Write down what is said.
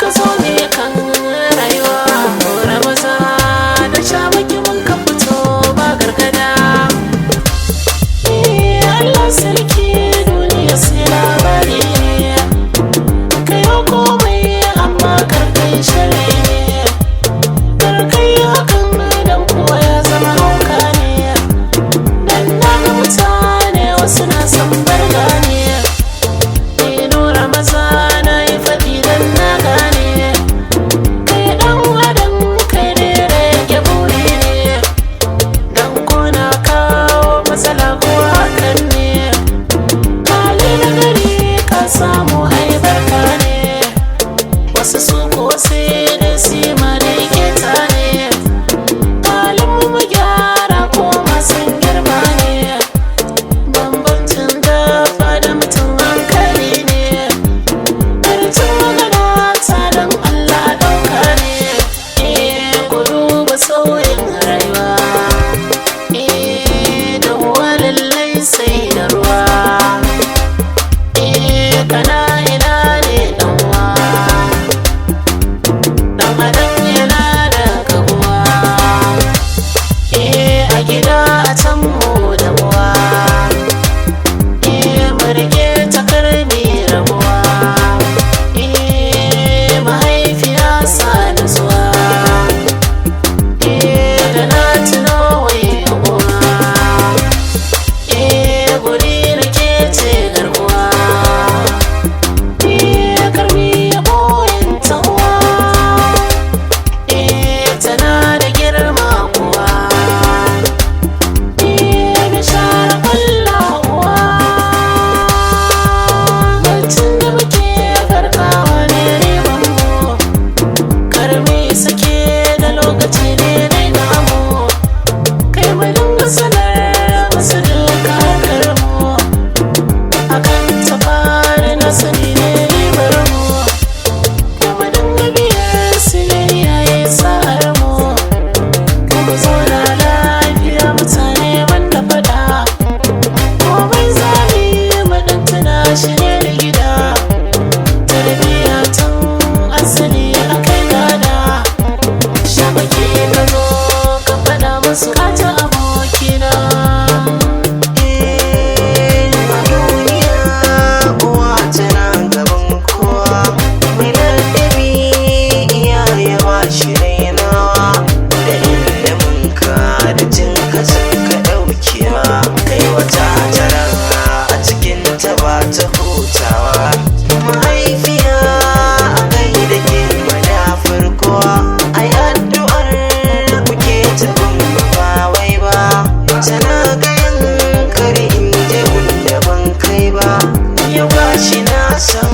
ka zo ne kan rayuwa. Nura maza da shamaki mun ka fito ba gargada. Allah sarki duniya sai labari ne, ka yi komai amma karkai shari ne, karkai hakan dan kuwa ya zama hauka ne. Dan na ga mutane wasu na san barga ne, ni Nura maza na yi faɗi dan na gane, kai ɗan adam kai ne rage buri ne, dan ko na kawo matsala ko hakan ne, hali na gari ka samu haibarka ne, wasu su ko sai da sima da keta ne, halin mu gyara ko masun girma ne, bambancin dafa da mutum hankali ne, ƙarfin magana tsarin Allah ɗauka ne. Ku duba sauyin rayuwa, da uwa lallai sai da ruwa. Kana ina ne ɗan uwa, ɗan adam yana da kaguwa. A gida a can mu da uwa, mu rike takarmi rabuwa. Mahaifiya sa nutsuwa, da na tuno wai uwa, guri na ke ce garkuwa. Karmi ya boyin tawa, tana da girma kuwa, da share kwallawa. Mutum da muke farkawa ne riban mu, karmi sake da lokaci ne dai namu, kai mu dinga sanar masu duka harkar mu, akan tafari na sani ne ribar mu, kuma dinga biyar su ne yayi sa'ar mu, kuma zauna lafiya mutane banda fada, komai zami madantana shi ne da gida, tarbiyya tun asali akai gada. Shamaki ka zo ka fada musu kata abokina. Duniya uwa tana gaban kowa, mai ladabi iyaye ba shi rainawa, da iliminka da jinka sun ka ɗaukewa, kai wata tara a cikin ta ba ta hutawa. Mahaifiya a kai da ke madafar kowa, ai addu'ar da kuke ta ba wai ba, tana gayan kare in je wanda ban kai ba, yau gashi na san